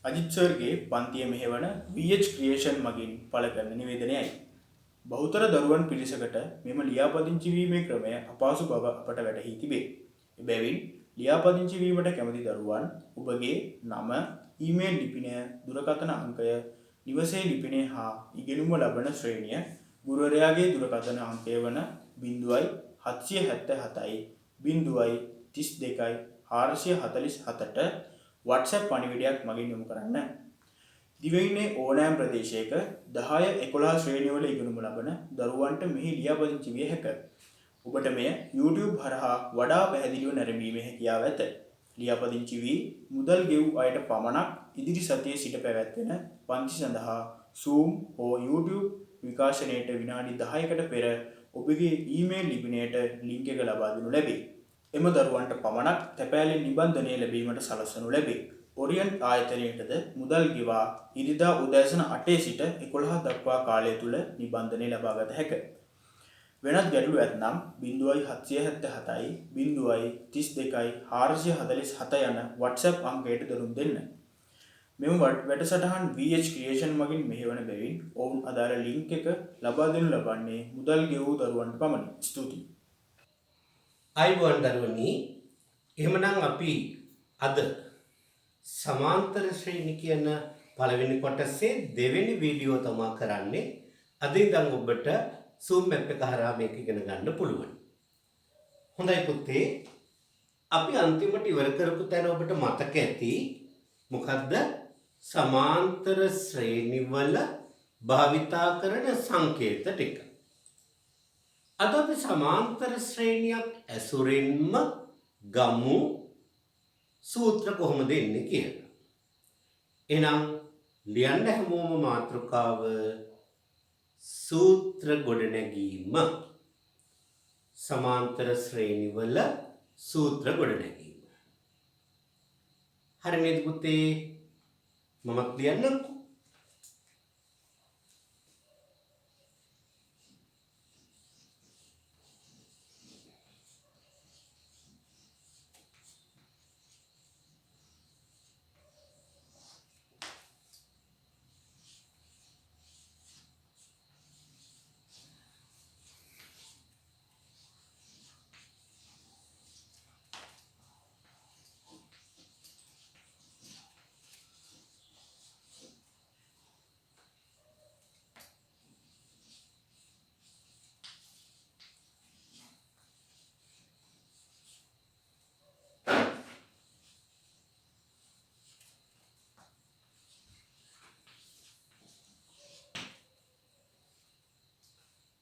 Ajith සර්ගේ පන්තිය මෙහෙවන VH creation මගින් පළ කරන නිවේදනයයි. බහුතර දරුවන් පිරිසකට මෙම ලියාපදිංචි වීමේ ක්‍රමය අපහසු බව අපට වැටහි තිබේ. එබැවින් ලියාපදිංචි වීමට කැමති දරුවන් ඔබගේ නම, ඊමේල් ලිපිනය, දුරකථන අංකය, නිවසේ ලිපිනය හා ඉගෙනුම ලබන ශ්‍රේණිය ගුරුවරයාගේ දුරකථන අංකය වන 0777යි 032යි 447ට WhatsApp පණිවිඩයක් මගින් යොමු කරන්න. දිවයිනේ ඕනෑම ප්‍රදේශයක 10-11 ශ්‍රේණිවල ඉගෙනුම ලබන දරුවන්ට මෙහි ලියාපදිංචි විය හැක. ඔබට මෙය YouTube හරහා වඩා පැහැදිලිව නැරඹීමේ හැකියාව ඇත. ලියාපදිංචි වී මුදල් ගෙවූ අයට පමණක් ඉදිරි සතියේ සිට පැවැත්වෙන පන්ති සඳහා Zoom හෝ YouTube විකාශනයට විනාඩි 10කට පෙර ඔබගේ ඊමේල් ලිපිනයට ලින්ක් එක ලබා දෙනු ලැබේ. එම දරුවන්ට පමණක් තැපෑලෙන් නිබන්ධනය ලැබීමට සලස්වනු ලැබේ. ඔරියන්ට් ආයතනයටද මුදල් ගෙවා ඉරිදා උදෑසන 8 සිට 11 දක්වා කාලය තුල නිබන්ධනය ලබාගත හැක. වෙනත් ගැටලු ඇතනම් 0777යි 032යි 447 යන WhatsApp අංකයට දරුම් දෙන්න. මෙම වැඩසටහන් VH ක්‍රියේෂන් මගින් මෙහෙවන බැවින් ඔවුන් අදාළ ලින්ක් එක ලබා දෙනු ලබන්නේ මුදල් ගෙවූ දරුවන්ට පමණි. ස්තුතියි. අයිබෝන් දරුවනි, එහෙමනම් අපි අද සමාන්තර ශ්‍රේණි කියන පළවෙනි කොටසේ දෙවෙනි වීඩියෝ තමයි කරන්නේ. අද ඉඳන් ඔබට Zoom app එක හරහා මේක ඉගෙන ගන්න පුළුවන්. හොඳයි පුතේ, අපි අන්තිමට ඉවර කරපු තැන ඔබට මතක ඇති මොකද්ද? සමාන්තර ශ්‍රේණිවල භාවිතා කරන සංකේත ටික. අද අපි සමාන්තර ශ්‍රේණියක් ඇසුරින්ම ගමු සූත්‍ර කොහොමද එන්නේ කියලා. එහෙනම් ලියන්න හැමෝම මාතෘකාව සූත්‍ර ගොඩනැගීම. සමාන්තර ශ්‍රේණිවල සූත්‍ර ගොඩනැගීම. හරි නේද පුතේ? මමත් ලියන්නම්කෝ.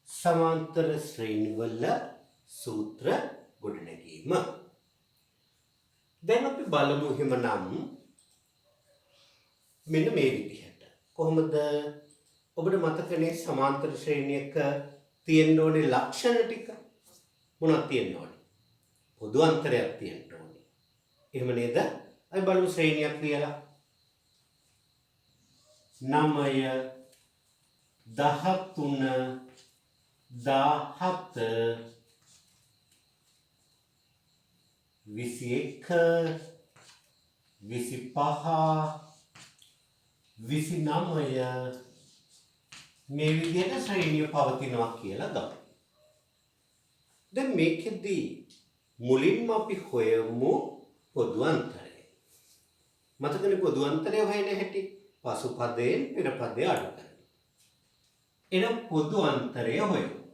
සමාන්තර ශ්‍රේණිවල සූත්‍ර ගොඩනැගීම. දැන් අපි බලමු එහෙමනම් මෙන්න මේ විදිහට. කොහොමද? ඔබට මතකනේ සමාන්තර ශ්‍රේණියක තියෙන්න ඕනේ ලක්ෂණ ටික. මොනවද තියෙන්න ඕනේ? පොදු අන්තරයක් තියෙන්න ඕනේ. එහෙම නේද? අපි බලමු ශ්‍රේණියක් කියලා. 9 13 17 21 25 29 මේ විදිහට ශ්‍රේණිය පවතිනවා කියලා ගමු. දැන් මේකෙදී මුලින්ම අපි හොයමු පොදු අන්තරය. මතකනේ පොදු අන්තරය හොයන හැටි පසු පදයෙන් පෙර පදය අඩු කරනවා. එනම් පොදු අන්තරය හොයමු.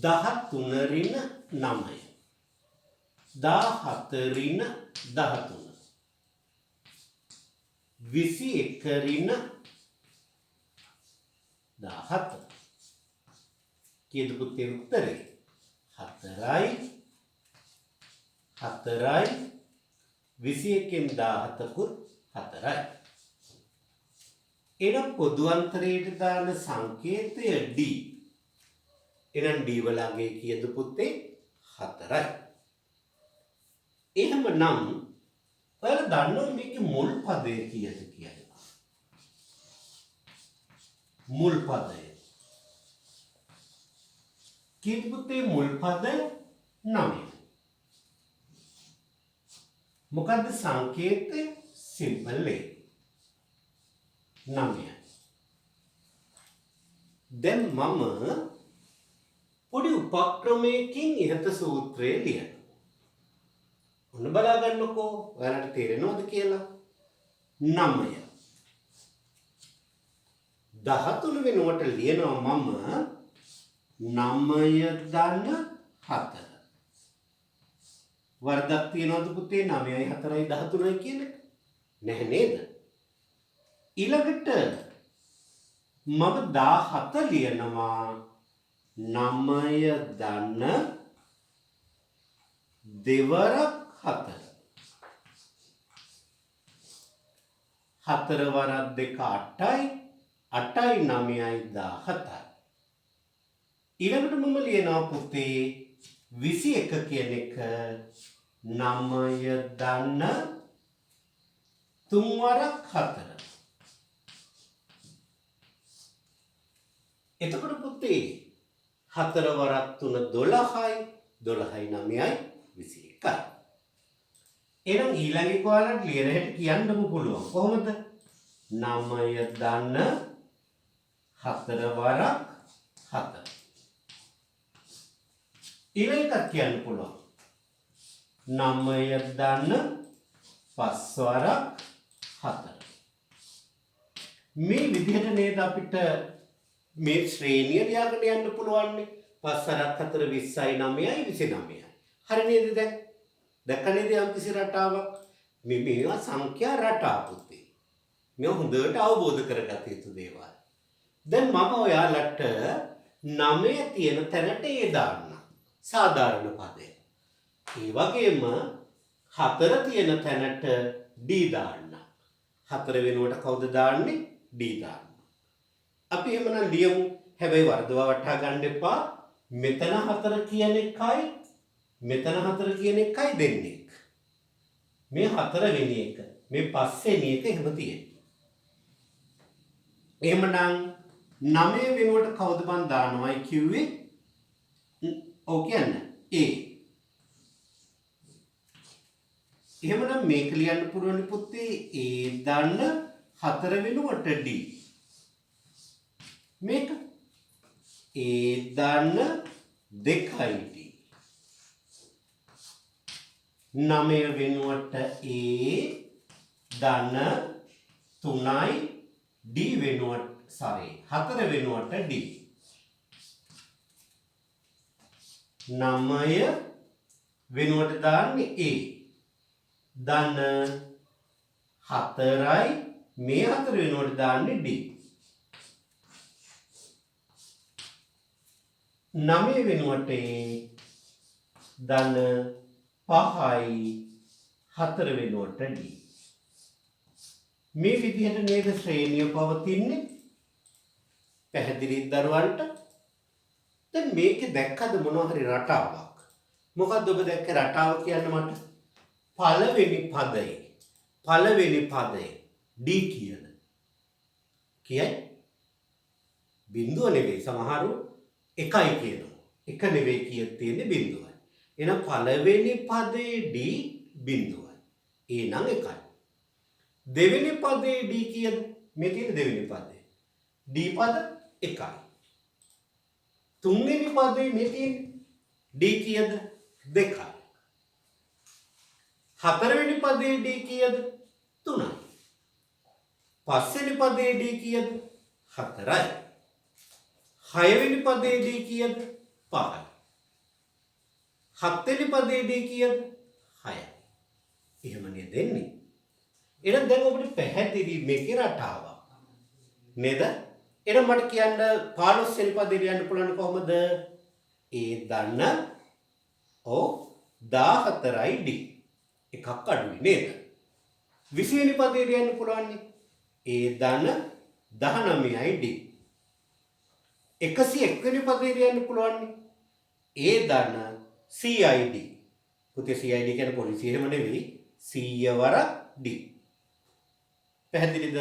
දහතුන ඍණ 9 17 ඍණ 13 21 ඍණ 17 කීයද පුතේ උත්තරේ? 4යි 21න් 17කුත් 4යි. එනම් පොදු අන්තරයට දාන සංකේතය D. එනම් D වලගේ කීයද පුතේ? 4යි. එහෙමනම් ඔයාලා දන්නවද මේකේ මුල් පදය කීයද කියලා? මුල් පදය කීප පුතේ මුල් පද 9. මොකද්ද සංකේතය? Simple A. 9. දැන් මම පොඩි උපක්‍රමයකින් ඉහත සූත්‍රය ලියනවා. ඔන්න බලා ගන්නකෝ ඔයාලට තේරෙනවද කියලා. 9 13 වෙනුවට ලියනවා මම 9 ධන 4. වරදක් තියනවද පුතේ 9යි 4යි 13යි කියන එක? නැහැ නේද? ඊළඟට මම 17 ලියනවා 9 ධන දෙවරක් 4. 4 වරක් 2 8යි 8යි 9යි 17යි. ඊළඟට මම ලියනවා පුතේ 21 කියන එක 9 ධන 3 වරක් 4. එතකොට පුතේ 4 වරක් 3 12යි 12යි 9යි 21යි. එහෙනම් ඊළඟ කොහොමද ලියන හැටි කියන්නම පුළුවන්. කොහොමද? 9 ධන 4 වරක් 4. ඊළඟ එකක් කියන්න පුළුවන්. 9 ධන 5 වරක් 4. මේ විදිහට නේද අපිට මේ ශ්‍රේණිය ලියාගෙන යන්න පුළුවන්. 5 වරක් 4 20යි 9යි 29යි. හරි නේද දැන්? දැක්කනේද යම්කිසි රටාවක්? මේවා සංඛ්‍යා රටා පුතේ. මේ හොඳට අවබෝධ කරගත යුතු දේවල්. දැන් මම ඔයාලට 9 තියෙන තැනට ඒ දාන්න. සාධාරණ පදය. ඒ වගේම 4 තියෙන තැනට D දාන්න. 4 වෙනුවට කවුද දාන්නේ? D දාන්න. අපි එහෙමනම් ලියමු. හැබැයි වර්ධව වටහා ගන්න එපා. මෙතන 4 කියන එකයි මෙතන 4 කියන එකයි දෙන්නේ. මේ 4 වෙනි එක. මේ 5 වෙනි එක එහෙම තියෙන්නේ. එහෙමනම් 9 වෙනුවට කවුද මන් දානවයි කිව්වේ? ඔව් කියන්න. A. එහෙමනම් මේක ලියන්න පුළුවන් පුතේ A දාන්න 4 වෙනුවට D. මේක A දාන්න 2යි D. 9 වෙනුවට A ධන 3යි D වෙනුවට 4 වෙනුවට D. 9 වෙනුවට දාන්නේ A ධන 4යි මේ 4 වෙනුවට දාන්නේ D. 9 වෙනුවට ධන 5යි 4 වෙනුවට D. මේ විදිහට නේද ශ්‍රේණිය පවතින්නේ? පැහැදිලිද දරුවන්ට? දැන් මේකේ දැක්කද මොනවා හරි රටාවක්? මොකද්ද ඔබ දැක්ක රටාව කියන්න මට? පළවෙනි පදේ D කියන. කියයි? බිඳුව නෙවෙයි සමහරු එකයි කියනවා. එක නෙවෙයි කිය තියෙන්නේ බිඳුවයි. එහෙනම් පළවෙනි පදේ D බිඳුවයි. එහෙනම් එකයි. දෙවෙනි පදේ D කීයද? මේ තියෙන දෙවෙනි පදේ. D පද එකයි. තුන්වෙනි පදේ මේ තියෙන D කීයද? දෙකයි. හතරවෙනි පදේ D කීයද? තුනයි. පස්වෙනි පදේ D කීයද? හතරයි. හයවෙනි පදේ D කීයද? පහයි. හත්වෙනි පදේ D කීයද? හයයි. එහෙමනේ දෙන්නේ. එහෙනම් දැන් ඔබට පැහැදිලි මේකේ රටාවක්. නේද? එහෙනම් මට කියන්න 15 වෙනි පදේ ලියන්න පුළුවන් කොහොමද? A ධන 14යි D. එකක් අඩුයි නේද? 20 වෙනි පදේ ලියන්න පුළුවන්. A ධන 19යි D. 101 වෙනි පදේ ලියන්න පුළුවන්. A ධන 100යි D. පුතේ 100යි D කියන්නේ පොලිසිය එහෙම නෙවෙයි. 100 වරක් D. පැහැදිලිද?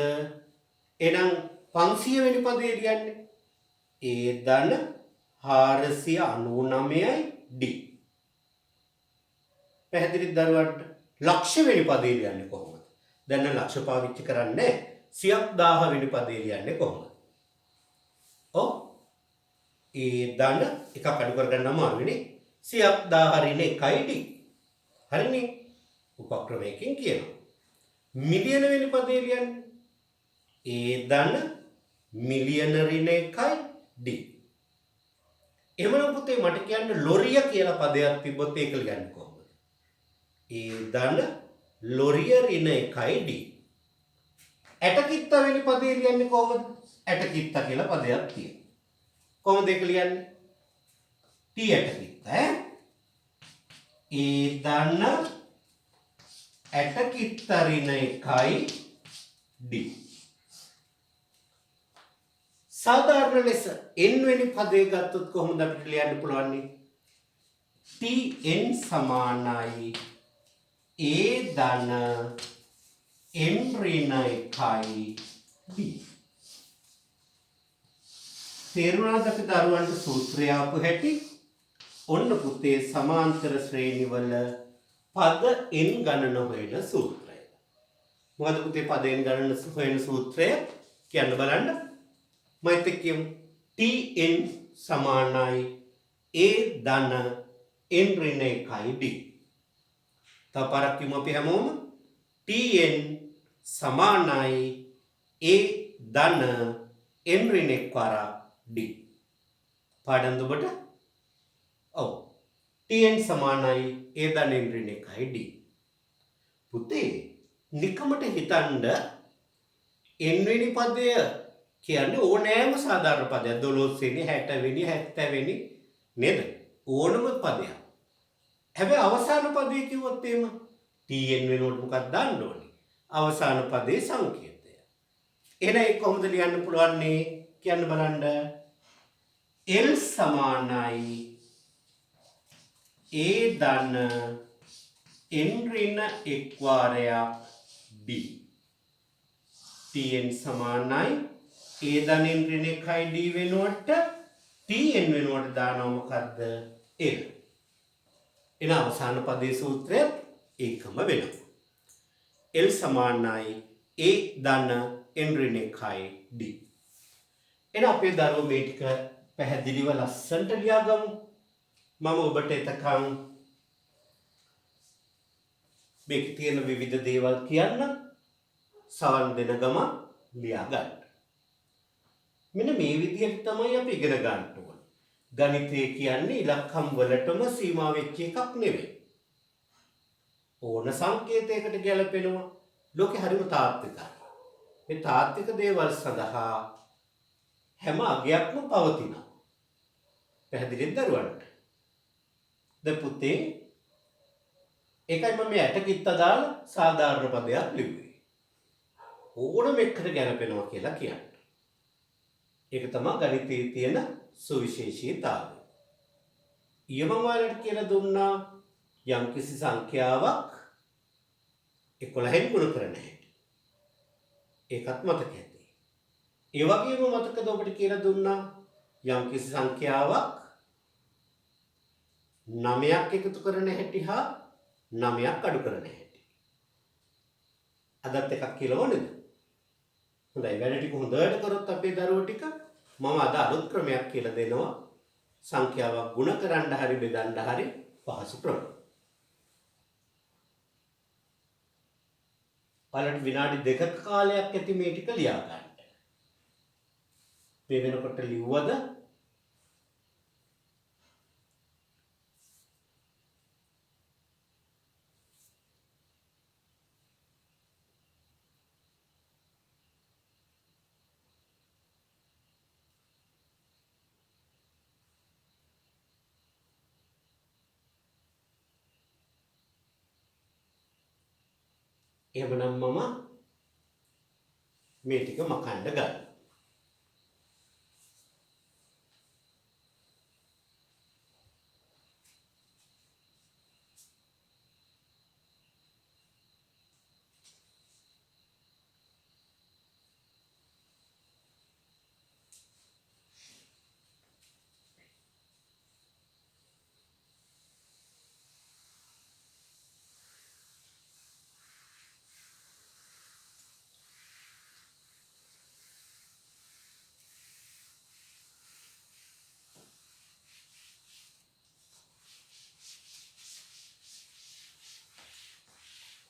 එහෙනම් 500 වෙනි පදේ ලියන්නේ A ධන 499යි D. පැහැදිලිද දරුවන්ට? ලක්ෂ වෙනි පදේ ලියන්නේ කොහොමද? දැන් ලක්ෂ පාවිච්චි කරන්නේ සියක් 1000 වෙනි පදේ ලියන්නේ කොහොමද? ඔව්. ඒ දන්න එකක් අඩු කරගන්න අමාරුනේ. සියක් 1000 ඍණ 1යි D. හරිනේ. උපක්‍රමයකින් කියනවා. මිලියන වෙනි පදේ ලියන්නේ. ඒ දන්න මිලියන ඍණ 1යි D. එහෙමනම් පුතේ මට කියන්න ලොරිය කියලා පදයක් තිබ්බොත් ඒක ලියන්නේ කොහොමද? ඒ දන්න ලොරිය ඍණ 1යි D. ඇටකිත්ත වෙනි පදේ ලියන්නේ කොහොමද? ඇටකිත්ත කියලා පදයක් තියෙනවා. කොහොමද ඒක ලියන්නේ? T ඇටකිත්ත ඈ. ඒ දන්න ඇටකිත්ත ඍණ 1යි D. සාධාරණ ලෙස n වෙනි පදේ ගත්තොත් කොහොමද අපිට ලියන්න පුළුවන්? tn සමානයි a ධන n ඍණ 1යි d. තේරුණාද අපි දරුවන්ට සූත්‍රය ආපු හැටි? ඔන්න පුතේ සමාන්තර ශ්‍රේණිවල පද n ගණන හොයන සූත්‍රය. මොකද පුතේ පද n ගණන හොයන සූත්‍රය කියන්න බලන්න. මයිත් කියමු tn සමානයි a ධන n ඍණ 1යි d. තව පාරක් කියමු අපි හැමෝම tn සමානයි a ධන n ඍණ 1 වරක් d. පාඩම් දුබට ඔව් tn සමානයි a ධන n ඍණ 1යි d. පුතේ නිකමට හිතන්න n වෙනි පදය කියන්නේ ඕනෑම සාධාරණ පදයක් 12 වෙනි 60 වෙනි 70 වෙනි නේද? ඕනම පදයක්. හැබැයි අවසාන පදේ කිව්වොත් එහෙම tn වෙනුවට මොකක්ද දාන්න ඕනේ? අවසාන පදේ සංකේතය. එහෙනම් ඒක කොහොමද ලියන්න පුළුවන්නේ? කියන්න බලන්න. l සමානයි a ධන n ඍණ 1 වාරයක් d. tn සමානයි a ධන n ඍණ 1යි d වෙනුවට tn වෙනුවට දානවා මොකද්ද? l. එන අවසාන පදේ සූත්‍රය ඒකම වෙනවා. l සමානයි a ධන n ඍණ 1යි d. එන අපේ දරුවෝ මේ ටික පැහැදිලිව ලස්සනට ලියාගමු. මම ඔබට එතකන් මේක තියෙන විවිධ දේවල් කියන්න සවන් දෙන ගම ලියා ගන්න. මෙන්න මේ විදිහට තමයි අපි ඉගෙන ගන්න ඕන. ගණිතය කියන්නේ ඉලක්කම් වලටම සීමා වෙච්ච එකක් නෙවෙයි. ඕන සංකේතයකට ගැලපෙනවා. ලෝකේ හරිම තාත්විකයි. මේ තාත්වික දේවල් සඳහා හැම අගයක්ම පවතිනවා. පැහැදිලිද දරුවන්ට? දැන් පුතේ ඒකයි මම මේ ඇටකිත්ත දාලා සාධාරණ පදයක් ලිව්වේ. ඕනම එකකට ගැලපෙනවා කියලා කියන්නේ. ඒක තමයි ගණිතයේ තියෙන සුවිශේෂීතාවය. ඊයම ඔයාලට කියලා දුන්නා යම්කිසි සංඛ්‍යාවක් 11න් ගුණ කරන්න හැටි. ඒකත් මතක ඇති. ඒ වගේම මතකද ඔබට කියලා දුන්නා යම්කිසි සංඛ්‍යාවක් 9ක් එකතු කරන හැටි හා 9ක් අඩු කරන හැටි. අදත් එකක් කියලා ඕනේද? හොඳයි වැඩ ටික හොඳට කරොත් අපේ දරුවෝ ටික මම අද අලුත් ක්‍රමයක් කියලා දෙනවා. සංඛ්‍යාවක් ගුණ කරන්න හරි බෙදන්න හරි පහසු ක්‍රම. බලන්න විනාඩි 2ක කාලයක් ඇති මේ ටික ලියා ගන්න. මේ වෙනකොට ලිව්වද? එහෙමනම් මම මේ ටික මකන්න ගන්නවා.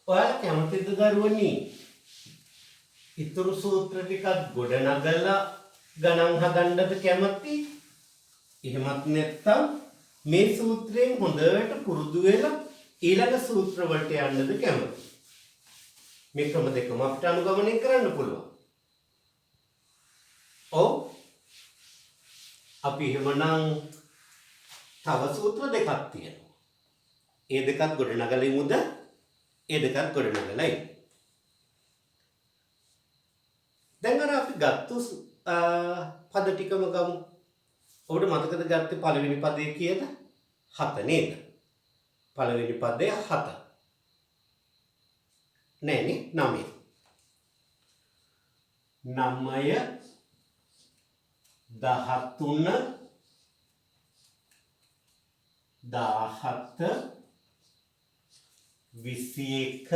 ඔයාලා කැමතිද දරුවනි? ඊතුරු සූත්‍ර ටිකක් ගොඩනගලා ගණන් හදන්නද කැමති? එහෙමත් නැත්නම් මේ සූත්‍රයෙන් හොඳට පුරුදු වෙලා ඊළඟ සූත්‍ර වලට යන්නද කැමති? මේ ක්‍රම දෙකම අපිට අනුගමනය කරන්න පුළුවන්. ඔව්. අපි එහෙමනම් තව සූත්‍ර දෙකක් තියෙනවා. ඒ දෙකත් ගොඩනගලා ඉමුද? ඒ දෙකත් ගොඩනගලා ඉමු. දැන් අර අපි ගත්තු පද ටිකම ගමු. ඔබට මතකද ගත්තේ පළවෙනි පදේ කීයද? 7 නේද? පළවෙනි පදේ 7. නෑනේ 9. 9 13 17 21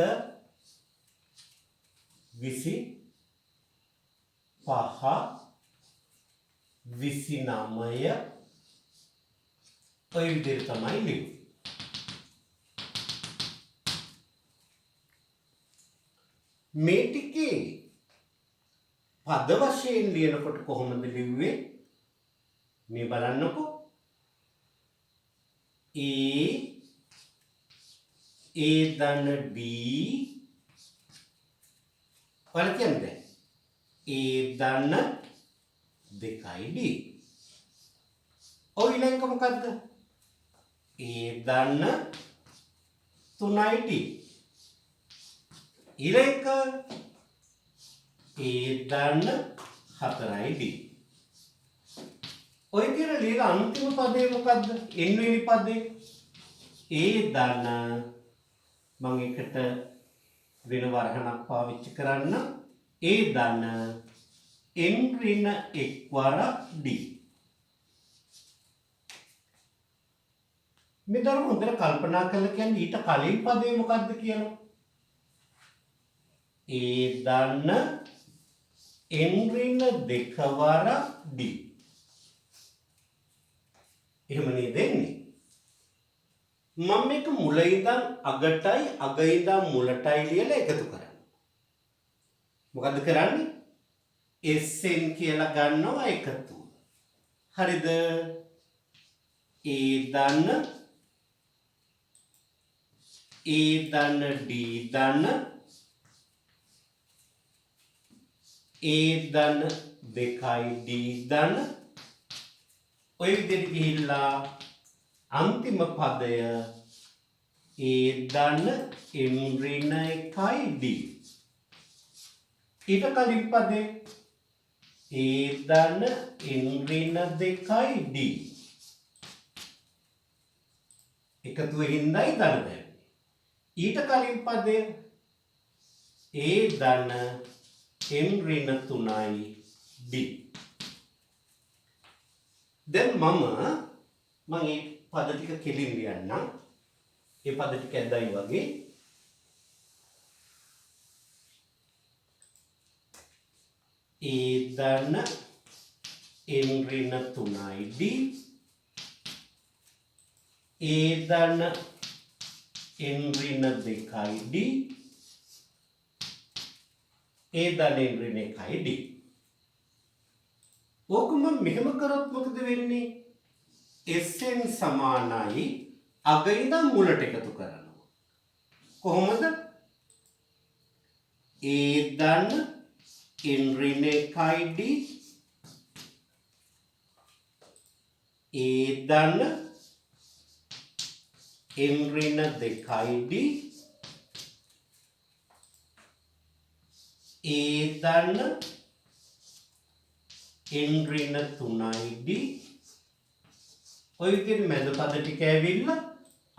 25 29 ඔය විදිහට තමයි ලියන්නේ. මේ ටිකේ පද වශයෙන් ලියනකොට කොහොමද ලිව්වේ? මේ බලන්නකෝ. A දන්න D වල කියන්නේ A දන්න 2D. ඔය ඊළඟ මොකද්ද? A දන්න 3D. ඊළඟ A දන්න 4D. ඔය කියලා ලියලා අන්තිම පදේ මොකද්ද? n වෙනි පදේ A දන්න මම එකට වෙන වරහණක් පාවිච්චි කරන්න. A දන්න n ඍණ 1 වර D. මෙතන හොඳට කල්පනා කරලා කියන්නේ ඊට කලින් පදේ මොකද්ද කියලා. A දන්න n ඍණ 2 වර D. එහෙම නේද එන්නේ? මම මේක මුල ඉඳන් අගටයි අග ඉඳන් මුලටයි ලියලා එකතු කරනවා. මොකද්ද කරන්නේ? SN කියලා ගන්නවා එකතු. හරිද? A දන්න D දන්න A දන්න 2D දන්න ඔය විදිහට ගිහිල්ලා අන්තිම පදය A දන්න n ඍණ 1D. ඊට කලින් පදේ A දන්න n ඍණ 2D. එකතු වෙහින්දයි දන්නේ. ඊට කලින් පදේ A දන්න n ඍණ 3D. දැන් මම මේ පද ටික කෙලින් ලියන්නම්. ඒ පද ටික ඇද්දයි වගේ. A දන්න n ඍණ 3D. A දන්න n ඍණ 2D. A දන්න n ඍණ 1D. ඕක මම මෙහෙම කරොත් මොකද වෙන්නේ? SN සමානයි අග ඉඳන් මුලට එකතු කරනවා. කොහොමද? A දන්න n ඍණ 1D. A දන්න n ඍණ 2D. A දන්න n ඍණ 3D. ඔය විදිහට මැද පද ටික ඇවිල්ලා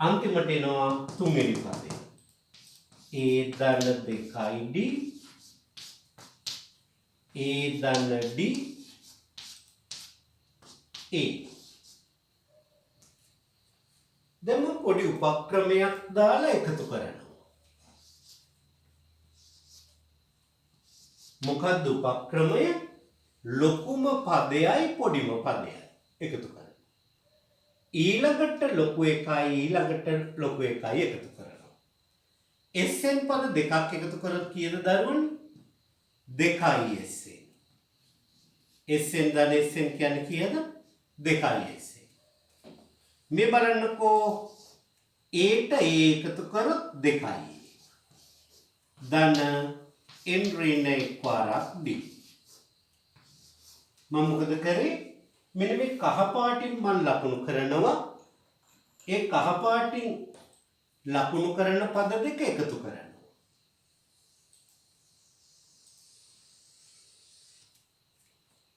අන්තිමට එනවා තුන්වෙනි පදේ. A දන්න 2D. A දන්න D. A. දැන් මම පොඩි උපක්‍රමයක් දාලා එකතු කරනවා. මොකද්ද උපක්‍රමය? ලොකුම පදයයි පොඩිම පදයයි එකතු කරනවා. ඊළඟට ලොකු එකයි ඊළඟට ලොකු එකයි එකතු කරනවා. SN පද දෙකක් එකතු කරොත් කීයද දරුවනේ? 2යි SN. SN ධන SN කියන්නේ කීයද? 2යි SN. මේ බලන්නකෝ Aට A එකතු කරොත් 2යි. ධන n ඍණ 1 වාරක් D. මම මොකද කරේ? මෙන්න මේ කහ පාටින් මම ලකුණු කරනවා. ඒ කහ පාටින් ලකුණු කරන පද දෙක එකතු කරනවා.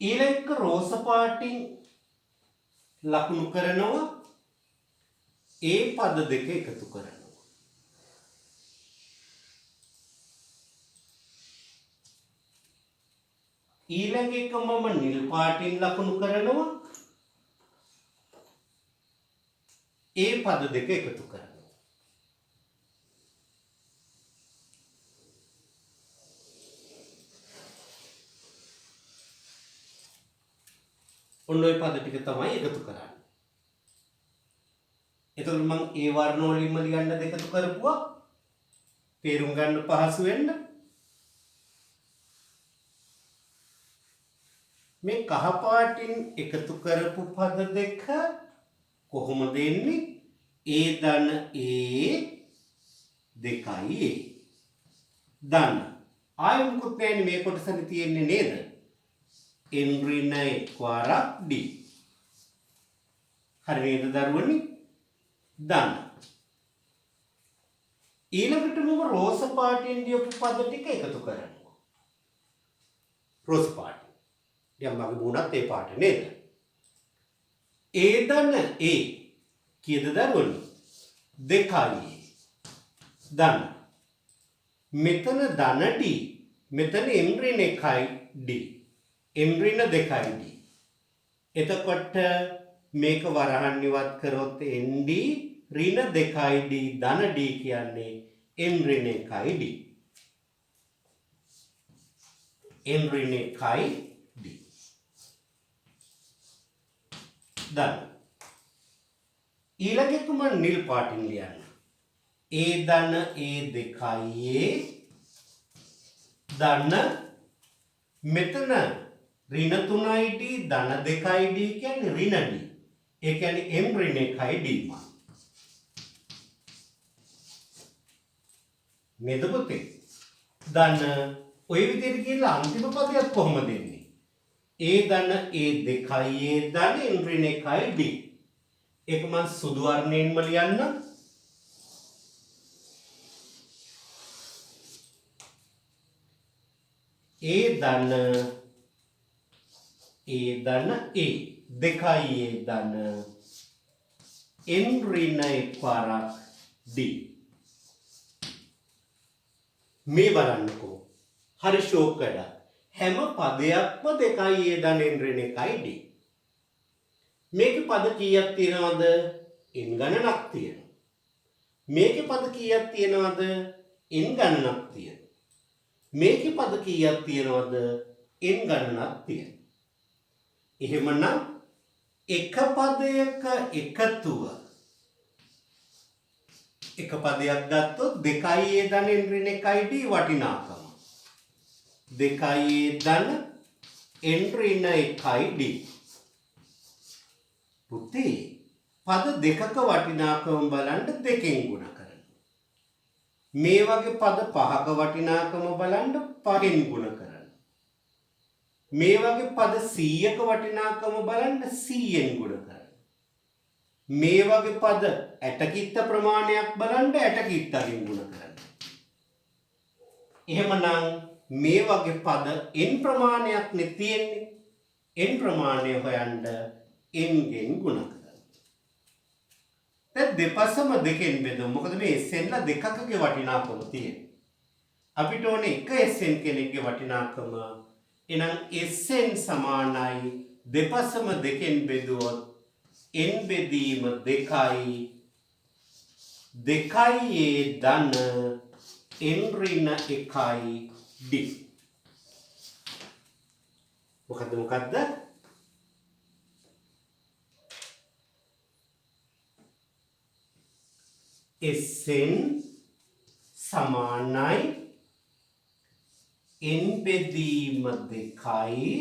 ඊළඟ රෝස පාටින් ලකුණු කරනවා. ඒ පද දෙක එකතු කරනවා. ඊළඟ එක මම නිල් පාටින් ලකුණු කරනවා. ඒ පද දෙක එකතු කරනවා. ඔන්න ඔය පද ටික තමයි එකතු කරන්නේ. එතකොට මම ඒ වර්ණ වලින්ම ලියන්න දෙකතු කරපුවා තේරුම් ගන්න පහසු වෙන්න. මේ කහ පාටින් එකතු කරපු පද දෙක කොහොමද එන්නේ? A ධන A 2යි A ධන ආයෙ මුකුත් නැන්නේ මේ කොටසනේ තියෙන්නේ නේද? n ඍණ 1 වාරක් D. හරි නේද දරුවනේ? ධන ඊළඟට මම රෝස පාටින් ලියපු පද ටික එකතු කරනවා. රෝස පාට දැන් මගේ මුණත් ඒ පාට නේද? A ධන A කීයද දරුවනේ? 2යි ධන මෙතන ධන D මෙතන m ඍණ 1යි D m ඍණ 2යි D. එතකොට මේක වරහන් ඉවත් කරොත් nd ඍණ 2යි D ධන D කියන්නේ m ඍණ 1යි D. m ඍණ 1යි D. ධන ඊළඟ එක මම නිල් පාටින් ලියන්න. A ධන A 2යි A ධන මෙතන ඍණ 3යි D ධන 2යි D කියන්නේ ඍණ D. ඒ කියන්නේ m ඍණ 1යි D मान. නේද පුතේ? ධන ඔය විදිහට කියලා අන්තිම පදයක් කොහොමද එන්නේ? A ධන A 2යි A ධන m ඍණ 1යි D. ඒක මම සුදු වර්ණයෙන්ම ලියන්න. A ධන A ධන A 2යි A ධන n ඍණ 1 වාරක් D. මේ බලන්නකෝ. හරි ෂෝක් වැඩක්. හැම පදයක්ම 2යි A ධන n ඍණ 1යි D. මේකේ පද කීයක් තියෙනවද? n ගණනක් තියෙනවා. මේකේ පද කීයක් තියෙනවද? n ගණනක් තියෙනවා. මේකේ පද කීයක් තියෙනවද? n ගණනක් තියෙනවා. එහෙමනම් එක පදයක එකතුව එක පදයක් ගත්තොත් 2යි A ධන n ඍණ 1යි D වටිනාකම 2යි A ධන n ඍණ 1යි D. පුතේ පද දෙකක වටිනාකම බලන්න දෙකෙන් ගුණ කරනවා. මේ වගේ පද පහක වටිනාකම බලන්න පහෙන් ගුණ කරනවා. මේ වගේ පද 100ක වටිනාකම බලන්න 100ෙන් ගුණ කරනවා. මේ වගේ පද ඇටකිත්ත ප්‍රමාණයක් බලන්න ඇටකිත්තකින් ගුණ කරනවා. එහෙමනම් මේ වගේ පද n ප්‍රමාණයක් නේ තියෙන්නේ. n ප්‍රමාණය හොයන්න n ගෙන් ගුණ කරනවා. දැන් දෙපසම දෙකෙන් බෙදමු. මොකද මේ SN ලා දෙකකගේ වටිනාකම තියෙනවා. අපිට ඕනේ එක SN කෙනෙක්ගේ වටිනාකම. එහෙනම් SN සමානයි දෙපසම දෙකෙන් බෙදුවොත් n බෙදීම 2යි 2යි A ධන n ඍණ 1යි D. මොකද්ද? SN සමානයි n බෙදීම 2යි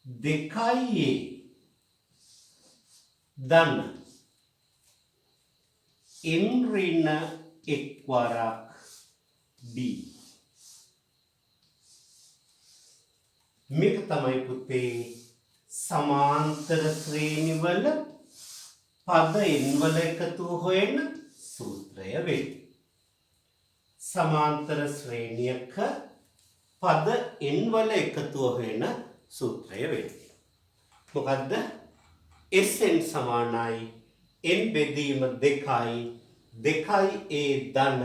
දෙකයි ධන n ඍණ එක් වරක් d මේක තමයි පුතේ සමාන්තර ශ්‍රේණිවල පද n වල එකතුව හොයන සූත්‍රය වෙන්නේ. සමාන්තර ශ්‍රේණියක පද n වල එකතුව හොයන සූත්‍රය වෙන්නේ. මොකද්ද? Sn සමානයි n බෙදීම 2යි 2යි ධන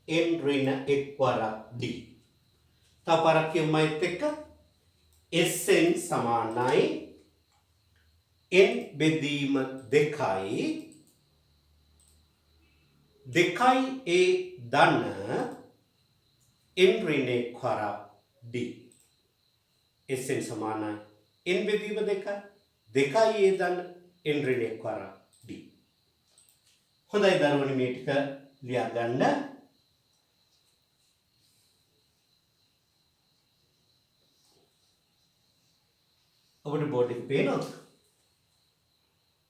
n ඍණ 1 වරක් d. තවපරක් කියමයිත් එක්ක Sn සමානයි n බෙදීම 2යි 2යි ධන n ඍණ 1 වරක් d. Sn සමානයි n බෙදීම 2යි 2යි ධන n ඍණ 1 වරක් d. හොඳයි දරුවනේ මේ ටික ලියා ගන්න. ඔබට බෝඩ් එක පේනවද?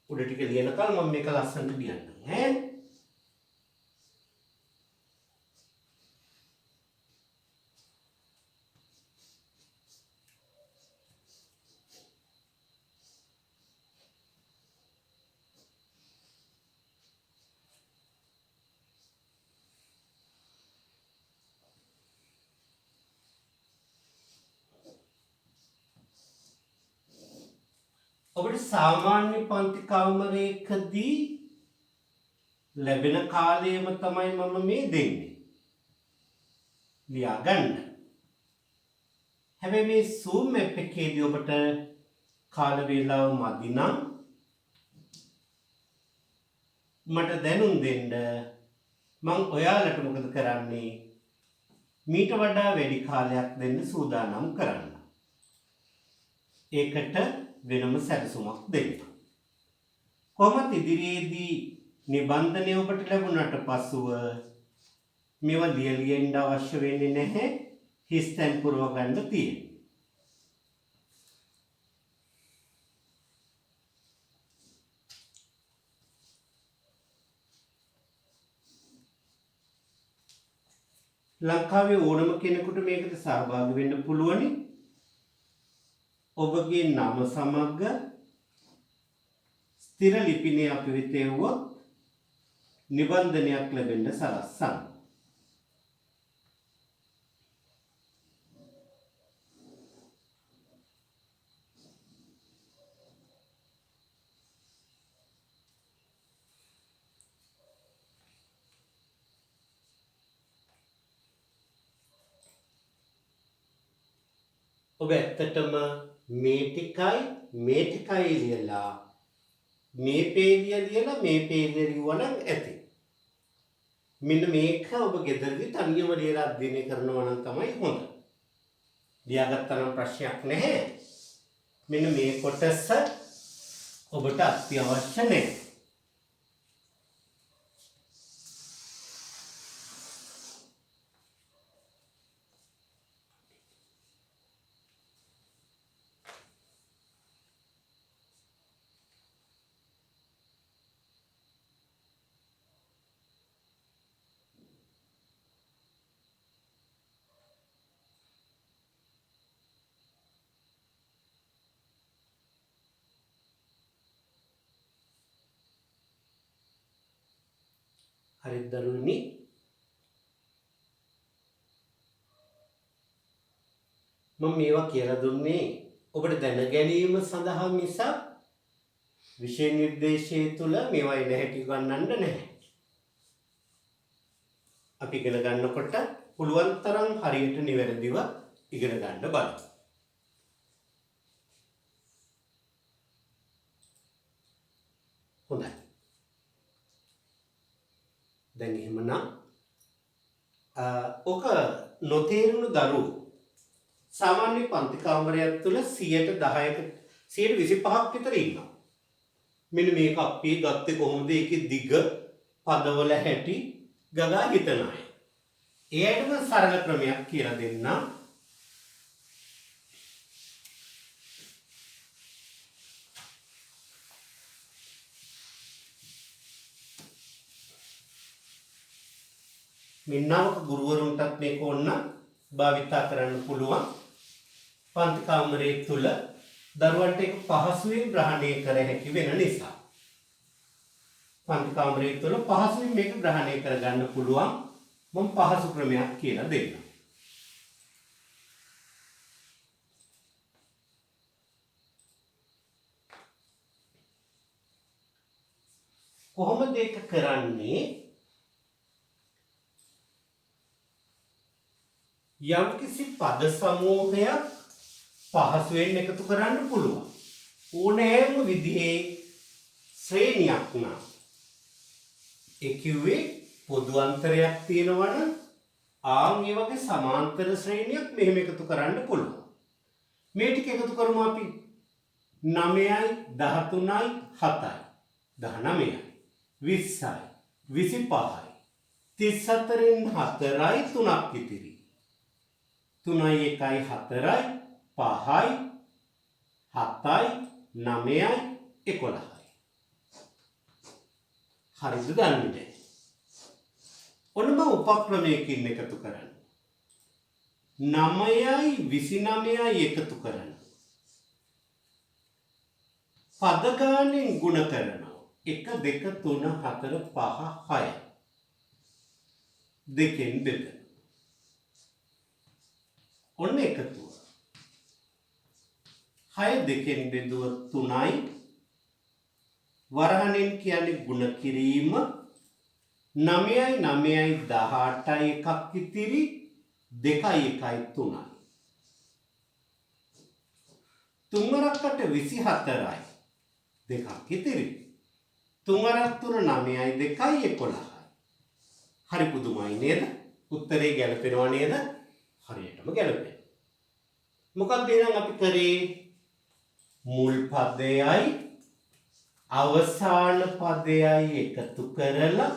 උඩ ටික ලියනකල් මම මේක ලස්සනට ලියන්නම් ඈ. ඔබට සාමාන්‍ය පන්ති කාමරයකදී ලැබෙන කාලයම තමයි මම මේ දෙන්නේ. ලියා ගන්න. හැබැයි මේ Zoom app එකේදී ඔබට කාල වේලාව මදි නම් මට දැනුම් දෙන්න. මම ඔයාලට මොකද කරන්නේ? මීට වඩා වැඩි කාලයක් දෙන්න සූදානම් කරන්න. ඒකට වෙනම සැලසුමක් දෙන්න. කොහොමද ඉදිරියේදී නිබන්ධනය ඔබට ලැබුණාට පසුව මේවා ලියලියෙන්න අවශ්‍ය වෙන්නේ නැහැ. හිස්තැන් පුරව ගන්න තියෙනවා. ලංකාවේ ඕනම කෙනෙකුට මේකට සහභාගී වෙන්න පුළුවනි. ඔබගේ නම සමග ස්ථිර ලිපිනේ අපි වෙත එවුවොත් නිබන්ධනයක් ලැබෙන්න සලස්සන. ඔබ ඇත්තටම මේ ටිකයි ලියලා මේ පේලිය ලියලා මේ පේලිය ලියවනම් ඇති. මෙන්න මේක ඔබ ගෙදරදී තනියම ලියලා අධ්‍යයනය කරනවා නම් තමයි හොඳ. ලියාගත්තා නම් ප්‍රශ්නයක් නැහැ. මෙන්න මේ කොටස ඔබට අත්‍යවශ්‍ය නැහැ. හරිද දරුවනි? මම මේවා කියලා දුන්නේ ඔබට දැන ගැනීම සඳහා මිසක් විෂය නිර්දේශය තුළ මේවා ඉන හැටි ගන්නන්න නැහැ. අපි ඉගෙන ගන්නකොට පුළුවන් තරම් හරියට නිවැරදිව ඉගෙන ගන්න බලන්න. හොඳයි. දැන් එහෙමනම් ඔක නොතේරුණු දරුවෝ සාමාන්‍ය පන්ති කාමරයක් තුළ 10%ක 125ක් විතර ඉන්නවා. මෙන්න මේක අපි ගත්තේ කොහොමද? ඒකේ දිග පදවල හැටි ගගා හිතන අය. එයටම සරල ක්‍රමයක් කියලා දෙන්නම්. මින්නවක ගුරුවරුන්ටත් මේක ඕන භාවිතා කරන්න පුළුවන්. පන්ති කාමරයේ තුල දරුවන්ට ඒක පහසුවෙන් ග්‍රහණය කර හැකි වෙන නිසා. පන්ති කාමරයේ තුල පහසුවෙන් මේක ග්‍රහණය කරගන්න පුළුවන්. මම පහසු ක්‍රමයක් කියලා දෙන්නම්. කොහොමද ඒක කරන්නේ? යම්කිසි පද සමූහයක් පහසුවෙන් එකතු කරන්න පුළුවන්. ඕනෑම විදිහේ ශ්‍රේණියක් නම් ඒ කිව්වේ පොදු අන්තරයක් තියෙනවා නම් ඒ වගේ සමාන්තර ශ්‍රේණියක් මෙහෙම එකතු කරන්න පුළුවන්. මේ ටික එකතු කරමු අපි. 9යි 13යි 7යි 19යි 20යි 25යි 34න් 4යි 3ක් ඉතිරි. 3යි 1යි 4යි 5යි 7යි 9යි 11යි. හරිද දන්නේ නැහැ. ඔන්න මම උපක්‍රමයකින් එකතු කරන්න. 9යි 29යි එකතු කරන්න. පද ගානෙන් ගුණ කරනවා. 1 2 3 4 5 6. දෙකෙන් බෙදෙන. ඔන්න එකතුව. 6 දෙකෙන් බෙදුවොත් 3යි. වරහණෙන් කියන්නේ ගුණ කිරීම. 9යි 9යි 18යි එකක් ඉතිරි. 2යි 1යි 3යි. 3 වරක් 8 24යි. දෙකක් ඉතිරි. 3 වරක් 3 9යි 2යි 11යි. හරි පුදුමයි නේද? උත්තරේ ගැලපෙනව නේද? හරියටම ගැලපෙනවා. මොකක්ද එහෙනම් අපි කරේ? මුල් පදයයි අවසාන පදයයි එකතු කරලා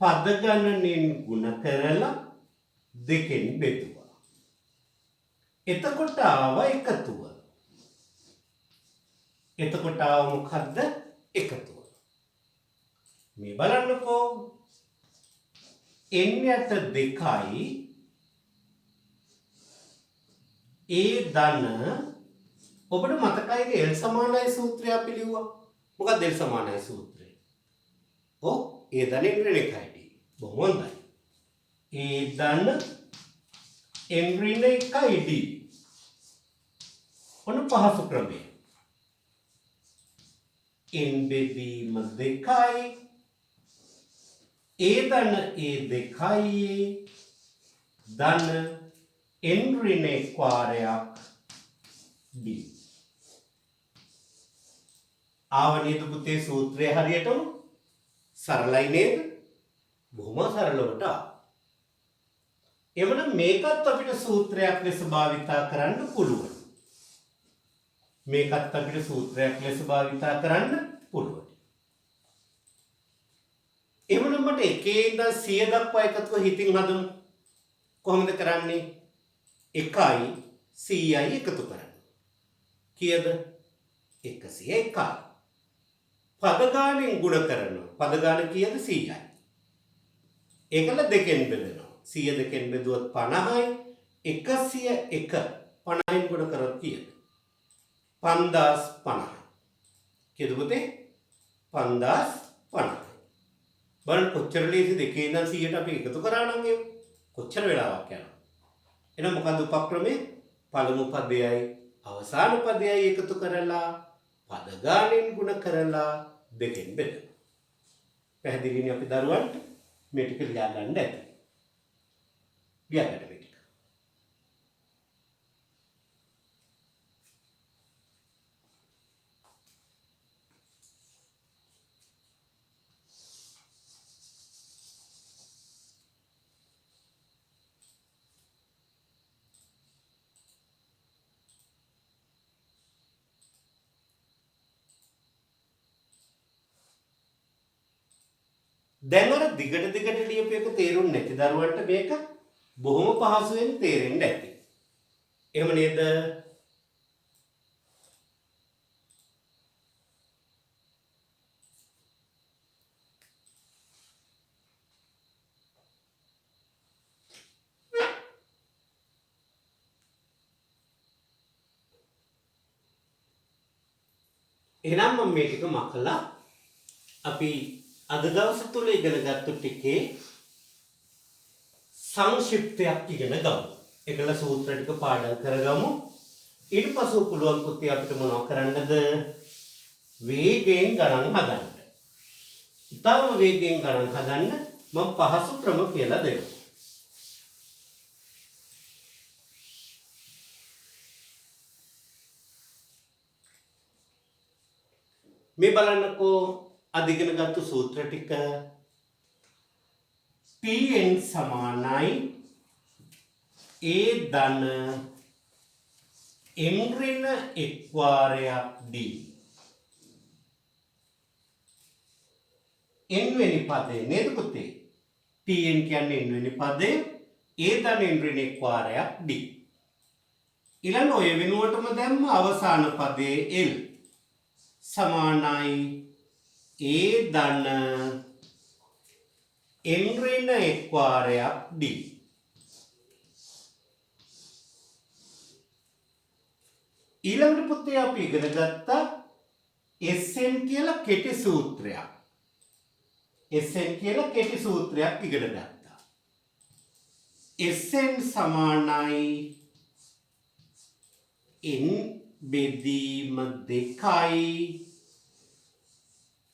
පද ගණනෙන් ගුණ කරලා දෙකෙන් බෙදුවා. එතකොට ආව එකතුව. එතකොට ආව මොකද්ද? එකතුව. මේ බලන්නකෝ. n යට 2යි ධන ඔබට මතකයිද L සමානයි සූත්‍රය අපි ලිව්වා. මොකක්ද L සමානයි සූත්‍රය? ඔව් ධන ඍණ 1යි d. බොහොම හොඳයි. ධන ඍණ 1යි d. ඔන්න පහසු ක්‍රමය. n බෙදීම 2යි ධන 2යි ධන n ඍණ 1 වාරයක් d. ආවනේද පුතේ සූත්‍රය හරියටම සරලයි නේද? බොහොම සරලවට. එවනම් මේකත් අපිට සූත්‍රයක් ලෙස භාවිතා කරන්න පුළුවන්. මේකත් අපිට සූත්‍රයක් ලෙස භාවිතා කරන්න පුළුවන්. එවනම් මට එකේ ඉඳන් 100 දක්වා එකතුව හිතින් හදමු. කොහොමද කරන්නේ? 1යි 100යි එකතු කරන්න. කීයද? 101යි. පද ගානෙන් ගුණ කරනවා. පද ගාන කීයද? 100යි. ඒකල දෙකෙන් බෙදෙනවා. 100 දෙකෙන් බෙදුවොත් 50යි. 101 50න් ගුණ කරොත් කීයද? 5050. කීයද පුතේ? 5050. බලන්න කොච්චර ලේසිද එකේ ඉඳන් 100ට අපි එකතු කරා නම් ඒක කොච්චර වෙලාවක් යනවා. එහෙනම් මොකද්ද උපක්‍රමය? පළමු පදයයි අවසාන පදයයි එකතු කරලා පද ගානෙන් ගුණ කරලා දෙකෙන් බෙදෙනවා. පැහැදිලිනේ අපි දරුවන්ට මේ ටික ලියා ගන්න ඇති. ලියා ගන්න මේ ටික. දැන් අර දිගට ලියපු එක තේරුම් නැති දරුවන්ට මේක බොහොම පහසුවෙන් තේරෙන්න ඇති. එහෙම නේද? එහෙනම් මම මේ ටික මකලා අපි අද දවස් තුල ඉගෙන ගත්ත ටිකේ සංක්ෂිප්තයක් ඉගෙන ගමු. ඒකල සූත්‍ර ටික පාඩම් කරගමු. ඊට පස්ව පුළුවන් පුතේ අපිට මොනව කරන්නද? වේගයෙන් ගණන් හදන්න. ඊටම වේගයෙන් ගණන් හදන්න මම පහසු ක්‍රම කියලා දෙනවා. මේ බලන්නකෝ අද ඉගෙන ගත්ත සූත්‍ර ටික Pn සමානයි A ධන m ඍණ එක් වාරයක් d n වෙනි පදේ නේද පුතේ? Pn කියන්නේ n වෙනි පදේ, A ධන m ඍණ එක් වාරයක් d. ඊළඟ ඔය වෙනුවටම දැම්ම අවසාන පදේ l සමානයි A ධන m ඍණ එක් වාරයක් d. ඊළඟට පුතේ අපි ඉගෙන ගත්තා Sn කියලා කෙටි සූත්‍රයක්. Sn කියලා කෙටි සූත්‍රයක් ඉගෙන ගත්තා. Sn සමානයි n බෙදීම 2යි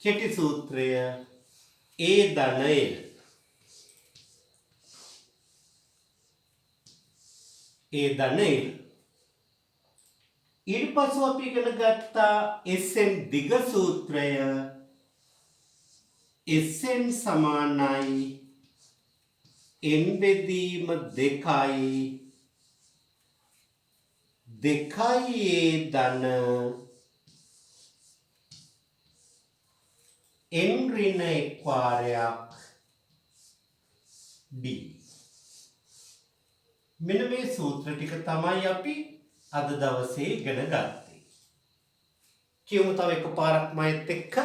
කෙටි සූත්‍රය A ධන l. A ධන l. ඊට පස්ව අපි ඉගෙන ගත්තා Sn දිග සූත්‍රය. Sn සමානයි n බෙදීම 2යි 2යි A ධන m ඍණ එක් වාරයක් d. මෙන්න මේ සූත්‍ර ටික තමයි අපි අද දවසේ ඉගෙන ගත්තේ. කියමු තව එකපාරක් මයත් එක්ක.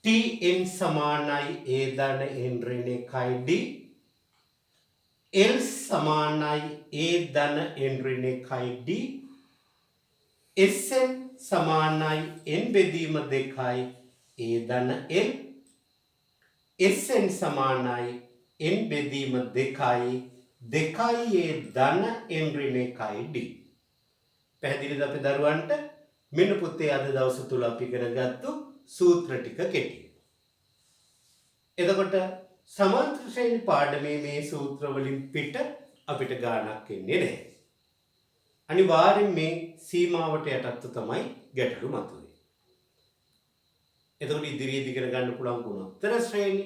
Tn සමානයි A ධන n ඍණ 1යි d. L සමානයි A ධන n ඍණ 1යි d. Sn සමානයි n බෙදීම 2යි A ධන l. Sn සමානයි n බෙදීම 2යි 2යි A ධන n ඍණ 1යි d. පැහැදිලිද අපේ දරුවන්ට? මෙන්න පුතේ අද දවස තුල අපි ඉගෙන ගත්තු සූත්‍ර ටික කෙටි. එතකොට සමාන්තර ශ්‍රේණි පාඩමේ මේ සූත්‍ර වලින් පිට අපිට ගාණක් එන්නේ නැහැ. අනිවාර්යෙන් මේ සීමාවට යටත්ව තමයි ගැටලු මතුවේ. එතකොට ඉදිරියේදී ඉගෙන ගන්න පුළුවන් ගුණෝත්තර ශ්‍රේණි,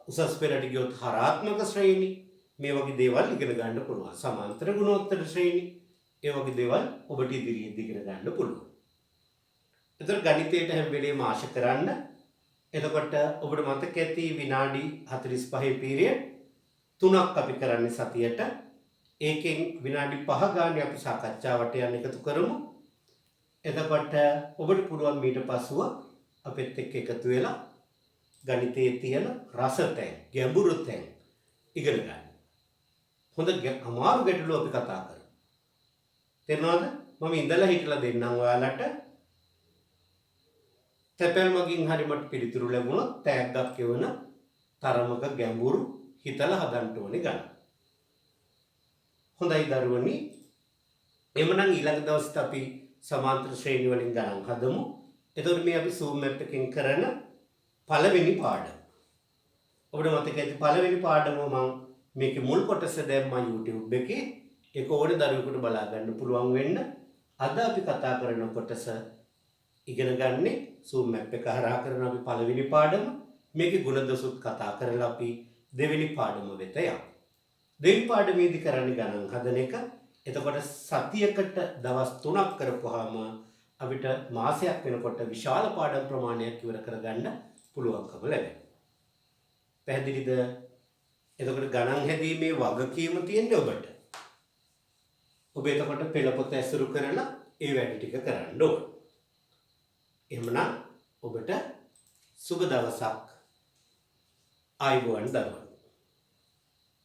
උසස් පෙළට ගියොත් හරාත්මක ශ්‍රේණි, මේ වගේ දේවල් ඉගෙන ගන්න පුළුවන්. සමාන්තර ගුණෝත්තර ශ්‍රේණි, ඒ වගේ දේවල් ඔබට ඉදිරියේදී ඉගෙන ගන්න පුළුවන්. එතකොට ගණිතයට හැම වෙලේම ආශා කරන්න. එතකොට ඔබට මතක ඇති විනාඩි 45 පීරියඩ් 3ක් අපි කරන්නේ සතියට. ඒකෙන් විනාඩි 5 ගානේ අපි සාකච්ඡාවට යන්න එකතු කරමු. එතකොට ඔබට පුළුවන් ඊට පස්සුව අපිත් එක්ක එකතු වෙලා ගණිතයේ තියෙන රසතැන්, ගැඹුරු තැන් ඉගෙන ගන්න. හොඳ අමාරු ගැටලු අපි කතා කරමු. තේරෙනවද? මම ඉඳලා හිටලා දෙන්නම් ඔයාලට. තැපැල් මගින් හරි මට පිළිතුරු ලැබුණොත් තෑග්ගක් එවන තරමක ගැඹුරු හිතලා හදන්න ඕනේ ගන්න. හොඳයි දරුවනි. එhmenan ඊළඟ දවසට අපි සමාන්තර ශ්‍රේණි වලින් ගණන් හදමු. එතකොට මේ අපි Zoom app එකෙන් කරන පළවෙනි පාඩම. ඔබට මතක ඇති පළවෙනි පාඩම මම මේකේ මුල් කොටස දැම්මා YouTube එකේ. ඒක ඕනේ දරුවෙකුට බලා ගන්න පුළුවන් වෙන්න. අද අපි කතා කරන කොටස ඉගෙන ගන්නේ Zoom app එක හරහා කරන අපි පළවෙනි පාඩම. මේකේ ගුණදොසුත් කතා කරලා අපි දෙවෙනි පාඩම වෙත යමු. දෙවෙනි පාඩමේදී කරන්නේ ගණන් හදන එක. එතකොට සතියකට දවස් 3ක් කරපුවාම අපිට මාසයක් වෙනකොට විශාල පාඩම් ප්‍රමාණයක් ඉවර කරගන්න පුළුවන්කම ලැබෙනවා. පැහැදිලිද? එතකොට ගණන් හැදීමේ වගකීම තියෙන්නේ ඔබට. ඔබ එතකොට පෙළපොත ඇසුරු කරලා ඒ වැඩ ටික කරන්න ඕන. එහෙමනම් ඔබට සුබ දවසක්. ආයුබෝවන් දරුවෝ.